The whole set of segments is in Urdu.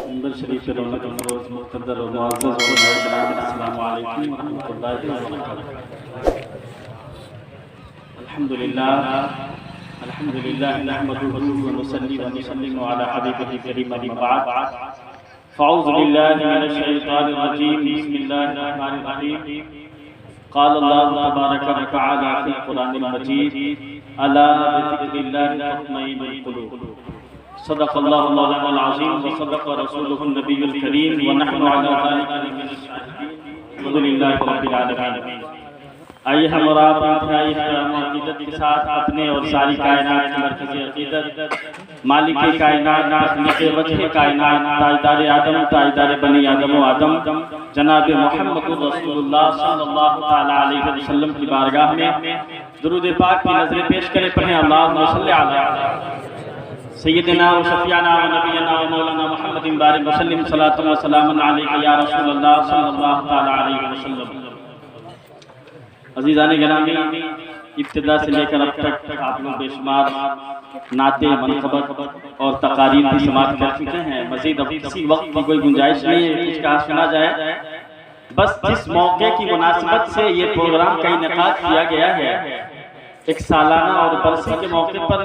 منبر شریف رونق افروز مقتدر و معزز علماء کرام، السلام علیکم ورحمۃ اللہ وبرکاتہ۔ الحمدللہ نحمده ونصلي ونسلم على حبیبہ الکریم، اما بعد فاعوذ باللہ من الشیطان الرجیم، بسم اللہ الرحمن الرحیم۔ قال اللہ تبارک وتعالی فی القرآن المجید، الا بذکر اللہ تطمئن القلوب۔ صدق اللہ مولانا العظیم وصدق رسولہ النبی الکریم، ونحن علی ذلک من الشاہدین، الحمد للہ رب العالمین۔ آئیے ہم اور آپ انتہائی احترام و عقیدت کے ساتھ اپنے اور ساری کائنات کی مرکزی عقیدت، مالک کائنات، تخلیق وجہ کائنات، تاجدار آدم، تاجدار بنی آدم و آدم، جناب محمد رسول اللہ صلی اللہ علیہ وسلم کی بارگاہ میں درود پاک کی نظر پیش کریں، پڑھیں اللہم صلی علی سیدنا و شفیعنا و نبینا و مولانا محمد بارک وسلم، صلاۃ و سلام علیک یا رسول اللہ صلی اللہ علیہ وسلم۔ عزیزان گرامی، ابتدا سے لے کر اب تک آپ لوگ بے شمار نعتیں، منقبت اور تقاریر کی سماعت کر چکے ہیں۔ مزید اب کسی وقت کی کوئی گنجائش نہیں ہے کچھ کہا سنا جائے، بس جس موقع کی مناسبت سے یہ پروگرام کا انعقاد کیا گیا ہے، ایک سالانہ اور برسی کے موقع پر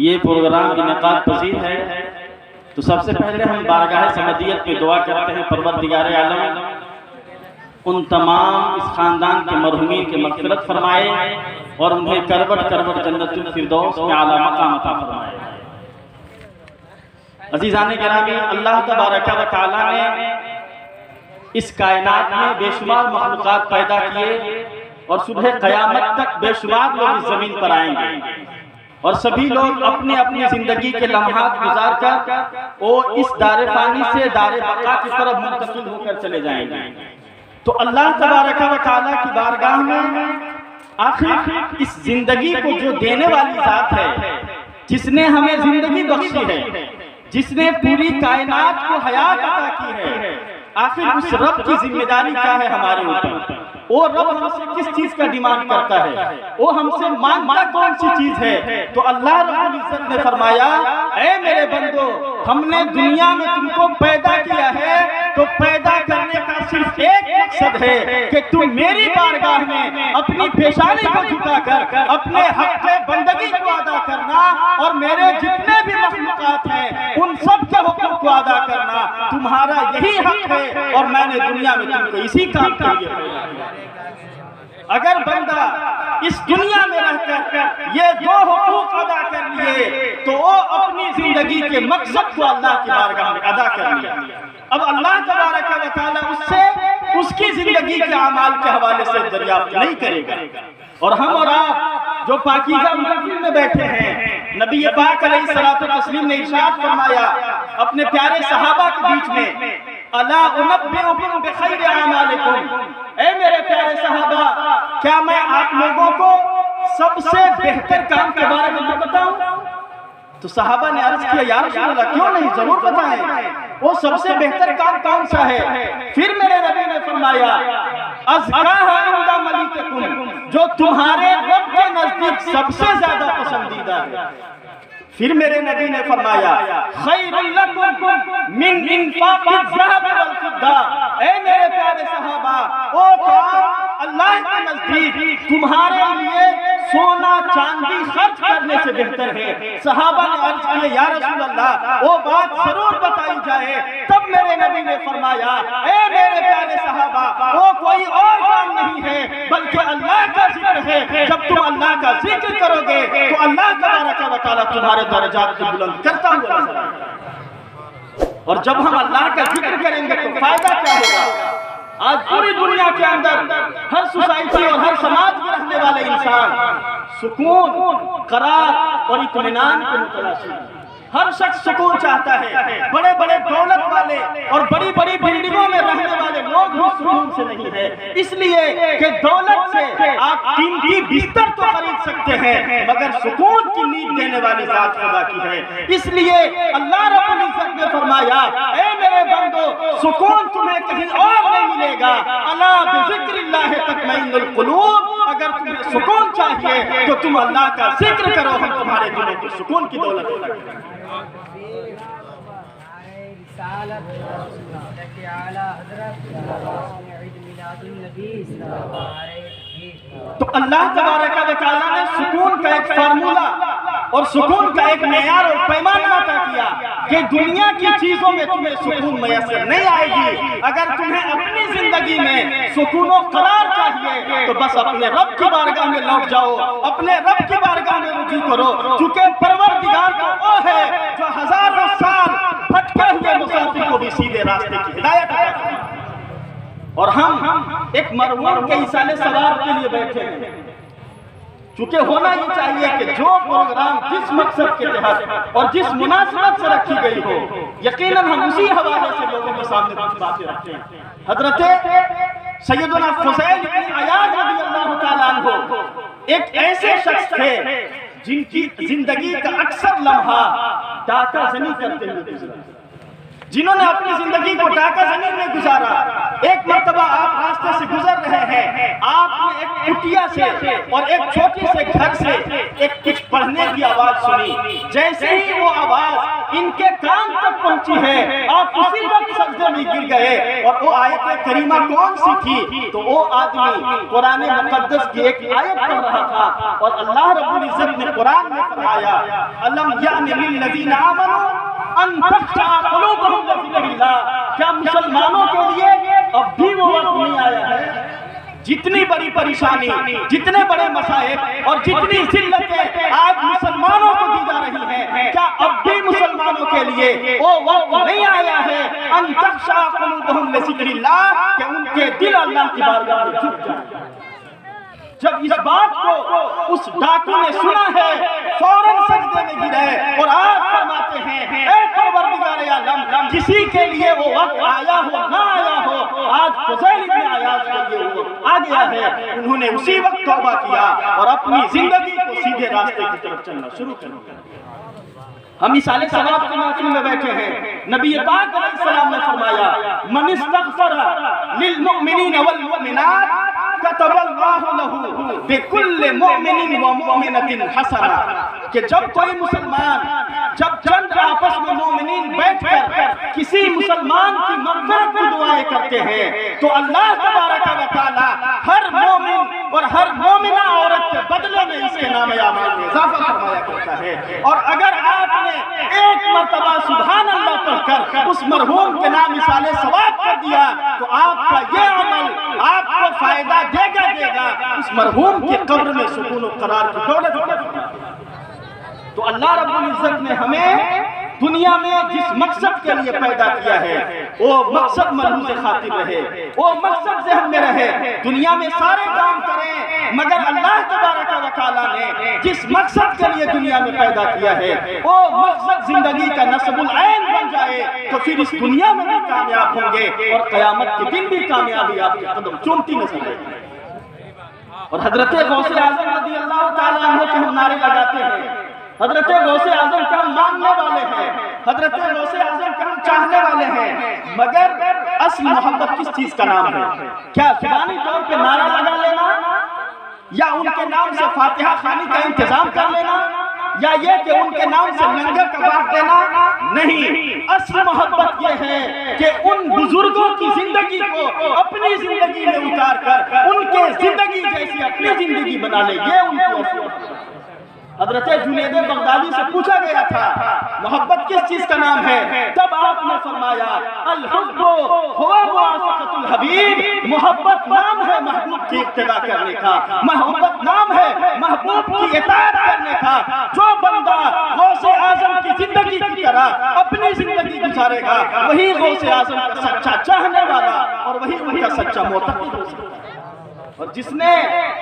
یہ پروگرام انعقاد پذیر ہے، تو سب سے پہلے ہم بارگاہ سمدیت میں دعا کرتے ہیں، پروردگار عالم ان تمام اس خاندان کے مرحومین کے مغفرت فرمائے اور انہیں کروٹ کروٹ جنت الفردوس میں اعلیٰ مقام عطا فرمائے۔ عزیزان گرامی، اللہ تبارک و تعالیٰ نے اس کائنات میں بے شمار مخلوقات پیدا کیے اور صبح قیامت تک بے شمار لوگ اس زمین پر آئیں گے، اور سبھی لوگ اپنے اپنی زندگی کے لمحات گزار کر وہ اس دار فانی سے دار بقا کی طرف منتقل ہو کر چلے جائیں گے۔ تو اللہ تبارک و تعالیٰ کی بارگاہ میں آخر اس زندگی کو جو دینے والی ذات ہے، جس نے ہمیں زندگی بخشی ہے، جس نے پوری کائنات کو حیات عطا کی ہے، آخر اس رب کی ذمہ داری کیا ہے ہمارے اوپر؟ وہ رب ہم سے کس چیز کا ڈیمانڈ کرتا ہے؟ وہ ہم سے مانگتا کون سی چیز ہے؟ تو اللہ رب العزت نے فرمایا، اے میرے بندو، ہم نے دنیا میں تم کو پیدا کیا ہے تو پیدا کرنے کا صرف ایک مقصد ہے کہ تم میری بارگاہ میں اپنی پیشانی کو جھکا کر اپنے حق بندگی کو ادا کرنا، اور میرے جتنے بھی مخلوقات ہیں ان سب کے حکم کو ادا کرنا تمہارا یہی حق ہے، اور میں نے دنیا میں تم کو اسی کام کے لیے پیدا کیا۔ اگر بندہ اس دنیا میں رہ کر یہ دو حقوق ادا کر لیے تو وہ اپنی زندگی کے مقصد کو اللہ کی بارگاہ میں ادا کر لیا۔ اب اللہ تبارک و تعالیٰ اس سے اس کی زندگی کے اعمال کے حوالے سے دریافت نہیں کرے گا۔ اور ہم اور آپ جو پاکیزہ محفل میں بیٹھے ہیں، نبی پاک علیہ الصلوۃ والتسلیم نے ارشاد فرمایا اپنے پیارے صحابہ کے بیچ میں، الا انبئکم بخیر اعمالکم، اے میرے پیارے صحابہ، کیا میں آپ لوگوں کو سب سے بہتر کام کے بارے میں بتاؤں؟ تو صحابہ نے عرض کیا، یا رسول اللہ کیوں نہیں، ضرور بتائیں، وہ سب سے بہتر کام کون سا ہے؟ پھر میرے نبی نے فرمایا، ازکاھا عند ملیککم، جو تمہارے رب کے نزدیک سب سے زیادہ پسندیدہ ہے۔ پھر میرے نبی نے فرمایا، خیر لکم من انفاق الذهب والفضہ، اے میرے پیارے صحابہ، وہ کام اللہ کے نزدیک تمہارے لیے سونا چاندی خرچ کرنے سے بہتر ہے۔ صحابہ نے عرض کیا، یا رسول اللہ وہ بات ضرور بتائی جائے۔ تب میرے نبی نے فرمایا، اے میرے پیارے صحابہ، وہ کوئی اور کام نہیں ہے بلکہ اللہ کا ذکر ہے۔ جب تم اللہ کا ذکر کرو گے تو اللہ تبارک و تعالیٰ تمہارے درجات کو بلند کرتا ہوا نظر آئے گا۔ اور جب ہم اللہ کا ذکر کریں گے تو فائدہ کیا ہوگا؟ آج پوری دنیا کے اندر ہر سوسائٹی اور ہر سماج میں رہنے والے انسان سکون، قرار اور اطمینان کے متلاشی ہیں۔ ہر شخص سکون چاہتا ہے۔ بڑے بڑے دولت والے اور بڑی بڑی بلڈنگوں میں رہنے والے لوگ بھی سکون سے نہیں ہیں، اس لیے کہ دولت سے آپ قیمتی بستر تو خرید سکتے ہیں مگر سکون کی نیند دینے والی ذات خدا کی ہے۔ اس لیے اللہ رب العزت نے فرمایا، اے میرے بندو، سکون تمہیں کہیں اور نہیں ملے گا، الا بذکر اللہ تطمئن القلوب، اگر تمہیں سکون چاہیے تو تم اللہ کا ذکر کرو، ہم تمہارے دلوں کو سکون کی دولت عطا کریں گے۔ تعالی کہ اعلی حضرت عید میلاد النبی صلی اللہ علیہ وسلم. تو اللہ تبارک و تعالیٰ نے سکون کا ایک فارمولہ اور سکون کا ایک معیار اور پیمانہ عطا کیا کہ دنیا کی چیزوں میں تمہیں سکون میسر نہیں آئے گی. اگر تمہیں اپنی زندگی میں سکون و قرار چاہیے تو بس اپنے رب کی بارگاہ میں لوٹ جاؤ, اپنے رب کی بارگاہ میں رجوع کرو, کیونکہ پروردگار تو وہ ہے جو ہزاروں سال بھٹکے ہوئے مسافر کو بھی سیدھے راستے کی ہدایت عطا کرتا ہے. اور ہم ایک مرہون کے ایصال ثواب کے لیے بیٹھے ہیں, چونکہ ہونا یہ چاہیے کہ جو پروگرام جس مقصد کے تحت اور جس مناسبت سے رکھی گئی ہو, یقیناً ہم اسی حوالے سے لوگوں کے سامنے کچھ باتیں رکھتے ہیں. حضرت سیدنا فضیل بن عیاض رضی اللہ تعالیٰ عنہ ایک ایسے شخص تھے جن کی زندگی کا اکثر لمحہ ڈاکہ زنی کرتے ہوئے گزرا, جنہوں نے اپنی زندگی کو ڈاکہ زنی میں گزارا. ایک مرتبہ آپ راستے سے گزر رہے ہیں, آپ نے ایک کٹیا سے اور ایک چھوٹی سے گھر سے ایک کچھ پڑھنے کی آواز سنی. جیسے ہی وہ آواز ان کے کان تک پہنچی ہے, آپ اسی وقت سجدے میں گر گئے. اور وہ آیت کریمہ کون سی تھی؟ تو وہ آدمی قرآن مقدس کی ایک آیت پڑھ رہا تھا, اور اللہ رب العزت نے قرآن میں فرمایا الم یعن للذین آمنوا ان تخشع قلوبہم لذکر اللہ. کیا مسلمانوں کے لیے اب بھی وہ وقت نہیں آیا ہے؟ جتنی بڑی پریشانی, جتنے بڑے مصائب اور جتنی ذلتیں آج مسلمانوں کو دی جا رہی ہیں, کیا اب بھی مسلمانوں کے لیے وہ وقت نہیں آیا ہے ان تخشع قلوبہم لذکر اللہ, کہ ان کے دل اللہ کی بارگاہ میں جھک جائیں. جب اس بات کو اس ڈاکو نے سنا ہے فوراً سجدے میں گرے اور آج فرماتے ہیں اے پروردگار عالم, کسی کے لیے وہ وقت آیا ہو نہ آیا ہو, آج فضیل بن عیاض کے لیے وہ آ گیا ہے. انہوں نے اسی وقت توبہ کیا اور اپنی زندگی کو سیدھے راستے کی طرف چلنا شروع کر دیا. ہم ایصال ثواب کے محفل میں بیٹھے ہیں. نبی پاک علیہ السلام نے فرمایا من استغفر للمؤمنین والمؤمنات كتب اللہ لہ بكل مؤمن ومؤمنۃ حسنہ, کہ جب کوئی مسلمان, جب چند آپس میں مومنین بیٹھ کر کسی مسلمان کی مغفرت کی دعائیں کرتے ہیں تو اللہ تبارک و تعالی ہر مومن اور ہر مومنہ عورت کے بدلے میں اس کے نام اعمال میں اضافہ فرمایا کرتا ہے. اور اگر آپ نے ایک مرتبہ سبحان اللہ پڑھ کر اس مرحوم کے نام ایصال ثواب کر دیا تو آپ کا یہ عمل آپ کو فائدہ دے گا, اس مرحوم کی قبر میں سکون و قرار کی دولت ہوگی. تو اللہ رب العزت نے ہمیں دنیا میں جس مقصد کے لیے پیدا کیا ہے وہ مقصد ملحوظ خاطر رہے, وہ مقصد ذہن میں رہے. دنیا میں سارے کام کریں مگر اللہ تبارک و تعالیٰ نے جس مقصد کے لیے دنیا میں پیدا کیا ہے وہ مقصد زندگی کا نصب العین بن جائے تو پھر اس دنیا میں بھی کامیاب ہوں گے اور قیامت کے دن بھی کامیابی آپ کے قدم چومتی نظر آئے گی. اور حضرت غوث اعظم رضی اللہ تعالیٰ عنہ کے ہم نعرے لگاتے ہیں, حضرت غوث اعظم کے ہم ماننے والے ہیں, حضرت غوث اعظم کے ہم چاہنے والے ہیں, مگر اصل محبت کس چیز کا نام ہے؟ کیا زبانی طور پہ نعرہ لگا لینا, یا ان کے نام سے فاتحہ خوانی کا انتظام کر لینا, یا یہ کہ ان کے نام سے لنگر کا بانٹ دینا؟ نہیں, اصل محبت یہ ہے کہ ان بزرگوں کی زندگی کو اپنی زندگی میں اتار کر ان کے زندگی جیسی اپنی زندگی بنا لے, یہ ان کی اصل محبت ہے. حضرت جنید بغدادی سے پوچھا گیا تھا محبت کس چیز کا نام ہے, تب آپ نے فرمایا الحب ہوا موافقۃ الحبیب, محبت نام ہے محبوب کی اتباع کرنے کا, محبت نام ہے محبوب کی اطاعت کرنے کا. جو بندہ غوث اعظم کی زندگی کی طرح اپنی زندگی گزارے گا وہی غوث اعظم کا سچا چاہنے والا اور وہی ان کا سچا معتقد ہو سکتا ہے. اور جس نے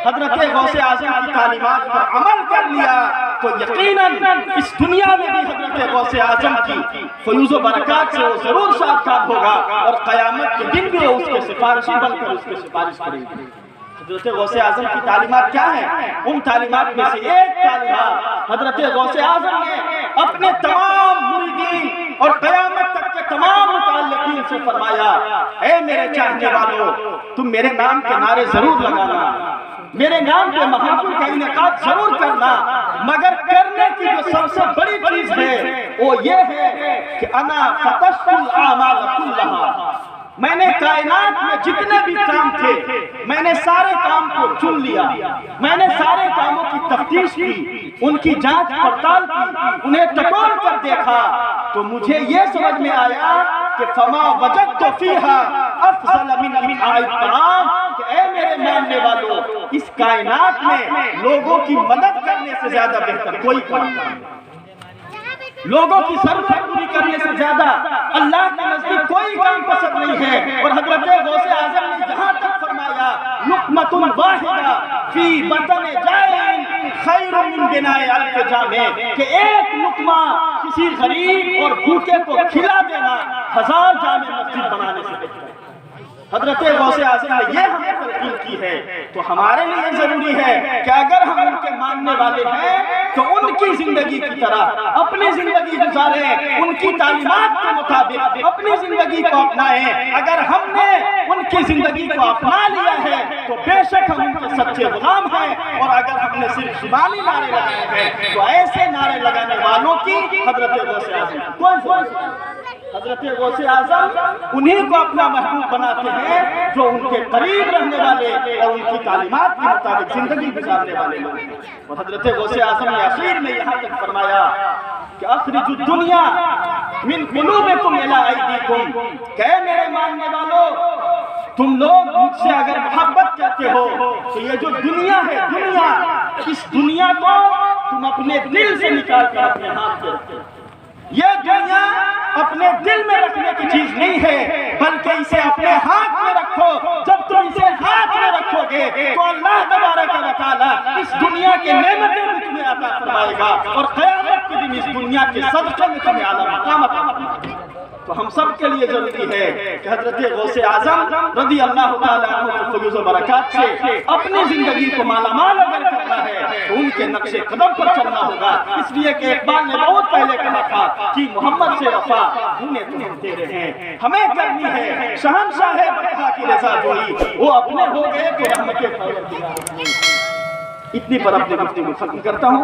حضرت غوث اعظم کی تعلیمات پر عمل کر لیا تو یقیناً اس دنیا میں بھی حضرت غوث اعظم کی فیوز و برکات سے وہ ضرور شاداب ہوگا اور قیامت کے دن بھی وہ اس کے سفارشی بن کر اس کے سفارش کرے گی. حضرت غوث اعظم کی تعلیمات کیا ہیں؟ ان تعلیمات میں سے ایک تعلیمات حضرت غوث اعظم نے اپنے تمام مریدین اور قیامت تک کے تمام متعلقین سے فرمایا اے میرے چاہنے والوں, تم میرے نام کے نعرے ضرور لگانا, میرے نام پہ محافل کا انعقاد ضرور کرنا, مگر کرنے کرنے کی جو سب سے بڑی چیز ہے وہ یہ ہے کہ انا فتشت الاعمال کلھا، میں نے کائنات میں جتنے بھی کام تھے میں نے سارے کام کو چن لیا، میں نے سارے کاموں کی تفتیش کی، ان کی جانچ پڑتال کی، انہیں ٹٹول کر دیکھا تو مجھے یہ سمجھ میں آیا کہ فما وجدت فیہا افضل من انعاء الطعام، کہ اے میرے ماننے والوں اس کائنات میں لوگوں کی مدد کرنے سے زیادہ بہتر کوئی کام نہیں، لوگوں کی ضرورت پوری کرنے سے زیادہ اللہ کے نزدیک کوئی کام پسند نہیں ہے۔ اور حضرت غوث اعظم نے جہاں تک فرمایا لقمۃ واحدہ فی بطن جائع خیر من بناء الف جامع، کہ ایک لقمہ کسی غریب اور بھوکے کو کھلا دینا 1000 جامع مسجد بنانے سے بہتر ہے۔ حضرت غوث اعظم نے یہ ہمیں تلقین کی ہے، تو ہمارے لیے ضروری ہے کہ اگر ہم ان کے ماننے والے ہیں تو ان کی زندگی کی طرح اپنی زندگی گزاریں، ان کی تعلیمات کے مطابق اپنی زندگی کو اپنائیں۔ اگر ہم نے ان کی زندگی کو اپنا لیا ہے تو بے شک ہم ان کے سچے غلام ہیں، اور اگر ہم نے صرف زبانی نعرے لگائے ہیں تو ایسے نعرے لگانے والوں کی حضرت غوث اعظم کون سی؟ حضرت غوث اعظم انہیں کو اپنا محبوب بناتے ہیں جو ان کے قریب رہنے والے اور ان کی تعلیمات کے مطابق زندگی گزارنے والے لوگ ہیں۔ اور حضرت غوث اعظم نے اخیر میں یہاں تک فرمایا کہ اخرجوا الدنیا من قلوبکم الی ایدیکم، کہ میرے ماننے والوں تم لوگ مجھ سے اگر محبت کرتے ہو تو یہ جو دنیا ہے، دنیا، اس دنیا کو تم اپنے دل سے نکال کر اپنے ہاتھ میں رکھو۔ یہ دنیا اپنے دل میں رکھنے کی چیز نہیں ہے بلکہ اسے اپنے ہاتھ میں رکھو۔ جب تم اسے ہاتھ میں رکھو گے تو اللہ تبارک و تعالی اس دنیا کے نعمتیں بھی تمہیں عطا فرمائے گا، اور قیامت کے دن اس دنیا کے صدقے میں تمہیں اعلیٰ مقام عطا فرمائے گا۔ تو ہم سب کے لیے ضروری ہے کہ حضرت غوث اعظم رضی اللہ تعالیٰ عنہ کے فیض و برکات سے اپنی زندگی کو مالا مال اگر کرنا ہے تو ان کے نقش قدم پر چلنا ہوگا۔ اس لیے کہ اقبال نے بہت پہلے کہا تھا کہ محمد سے وفا انہیں تمہیں تیرے ہیں، ہمیں کرنی ہے شہنشاہ بقا کی رضا جوئی، وہ اپنے ہو گئے تو رحمت پروردگار ہوئی۔ اتنی پر اپنی گفتگو ختم کرتا ہوں۔